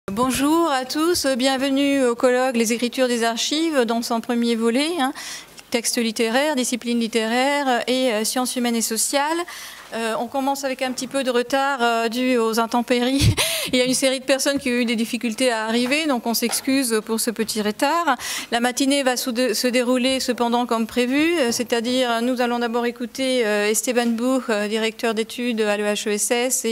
Bonjour à tous, bienvenue au colloque Les écritures des archives dans son premier volet, texte littéraire, discipline littéraire et sciences humaines et sociales. On commence avec un petit peu de retard dû aux intempéries. Il y a une série de personnes qui ont eu des difficultés à arriver, donc on s'excuse pour ce petit retard. La matinée va se dérouler cependant comme prévu, c'est-à-dire nous allons d'abord écouter Esteban Buch, directeur d'études à l'EHESS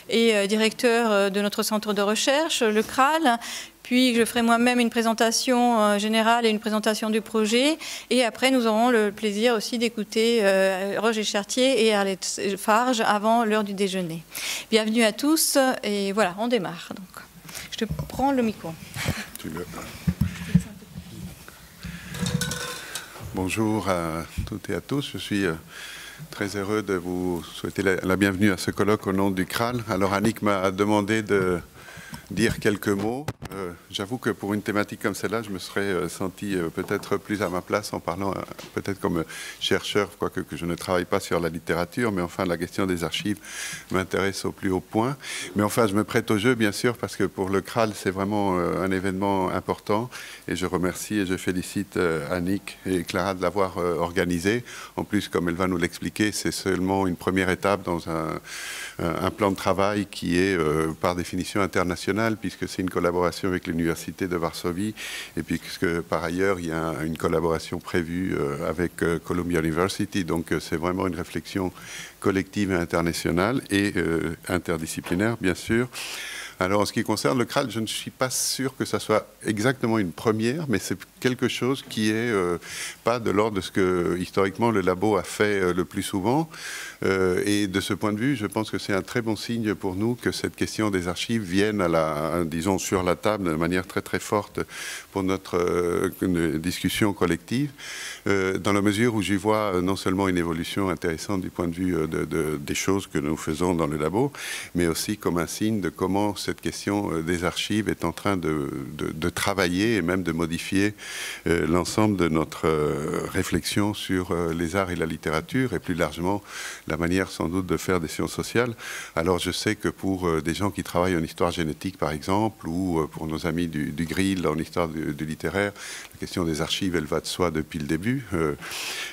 et directeur de notre centre de recherche, le CRAL. Puis je ferai moi-même une présentation générale et une présentation du projet. Et après, nous aurons le plaisir aussi d'écouter Roger Chartier et Arlette Farge avant l'heure du déjeuner. Bienvenue à tous et voilà, on démarre. Donc, je te prends le micro. Bonjour à toutes et à tous. Je suis très heureux de vous souhaiter la bienvenue à ce colloque au nom du CRAL. Alors Annick m'a demandé de dire quelques mots. J'avoue que pour une thématique comme celle-là, je me serais senti peut-être plus à ma place en parlant peut-être comme chercheur, quoique que je ne travaille pas sur la littérature, mais enfin la question des archives m'intéresse au plus haut point. Mais enfin, je me prête au jeu, bien sûr, parce que pour le CRAL, c'est vraiment un événement important et je remercie et je félicite Annick et Clara de l'avoir organisé. En plus, comme elle va nous l'expliquer, c'est seulement une première étape dans un plan de travail qui est par définition international, puisque c'est une collaboration avec l'Université de Varsovie et puisque par ailleurs il y a une collaboration prévue avec Columbia University. Donc c'est vraiment une réflexion collective et internationale et interdisciplinaire, bien sûr. Alors, en ce qui concerne le CRAL, je ne suis pas sûr que ça soit exactement une première, mais c'est quelque chose qui est pas de l'ordre de ce que, historiquement, le labo a fait le plus souvent. Et de ce point de vue, je pense que c'est un très bon signe pour nous que cette question des archives vienne disons, sur la table de manière très très forte pour notre discussion collective, dans la mesure où j'y vois non seulement une évolution intéressante du point de vue des choses que nous faisons dans le labo, mais aussi comme un signe de comment cette question des archives est en train de travailler et même de modifier l'ensemble de notre réflexion sur les arts et la littérature et plus largement la manière sans doute de faire des sciences sociales. Alors je sais que pour des gens qui travaillent en histoire génétique par exemple ou pour nos amis du Grill en histoire du littéraire, la question des archives elle va de soi depuis le début.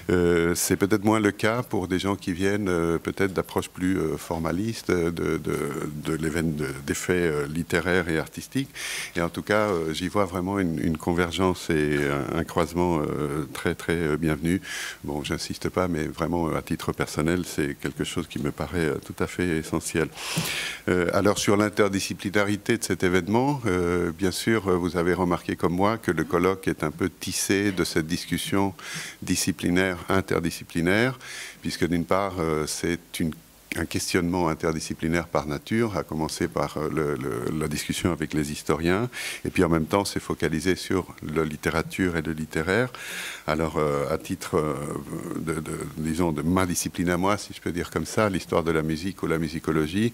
C'est peut-être moins le cas pour des gens qui viennent peut-être d'approches plus formalistes des faits littéraires et artistiques. Et en tout cas, j'y vois vraiment une convergence et un croisement très très bienvenu. Bon, j'insiste pas, mais vraiment à titre personnel, c'est quelque chose qui me paraît tout à fait essentiel. Alors sur l'interdisciplinarité de cet événement, bien sûr, vous avez remarqué comme moi que le colloque est un peu tissé de cette discussion disciplinaire, interdisciplinaire, puisque d'une part, c'est un questionnement interdisciplinaire par nature, à commencer par la discussion avec les historiens, et puis en même temps c'est focalisé sur la littérature et le littéraire. Alors à titre disons de ma discipline à moi, si je peux dire comme ça, l'histoire de la musique ou la musicologie,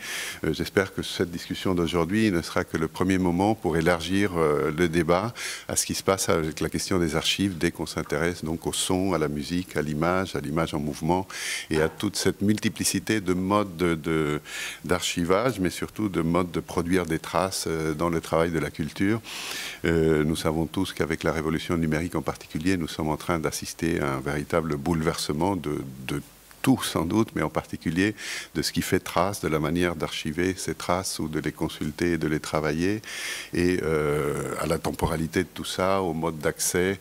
j'espère que cette discussion d'aujourd'hui ne sera que le premier moment pour élargir le débat à ce qui se passe avec la question des archives dès qu'on s'intéresse donc au son, à la musique, à l'image en mouvement et à toute cette multiplicité de modes d'archivage, mais surtout de modes de produire des traces dans le travail de la culture. Nous savons tous qu'avec la révolution numérique en particulier, nous sommes en train d'assister à un véritable bouleversement de tout sans doute, mais en particulier de ce qui fait trace, de la manière d'archiver ces traces ou de les consulter et de les travailler, et à la temporalité de tout ça, au mode d'accès,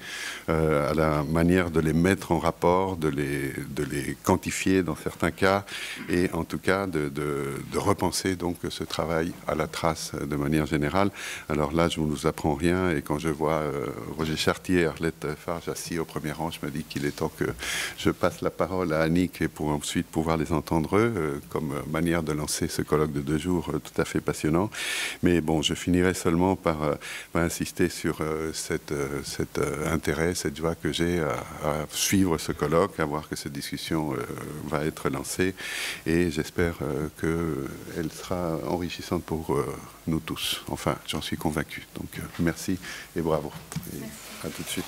à la manière de les mettre en rapport, de les quantifier dans certains cas, et en tout cas de repenser donc ce travail à la trace de manière générale. Alors là, je ne vous apprends rien, et quand je vois Roger Chartier et Arlette Farge assis au premier rang, je me dis qu'il est temps que je passe la parole à Annick et pour ensuite pouvoir les entendre comme manière de lancer ce colloque de 2 jours tout à fait passionnant. Mais bon, je finirai seulement par insister sur cet intérêt, cette joie que j'ai à suivre ce colloque, à voir que cette discussion va être lancée et j'espère qu'elle sera enrichissante pour nous tous. Enfin, j'en suis convaincu. Donc merci et bravo. Et à tout de suite.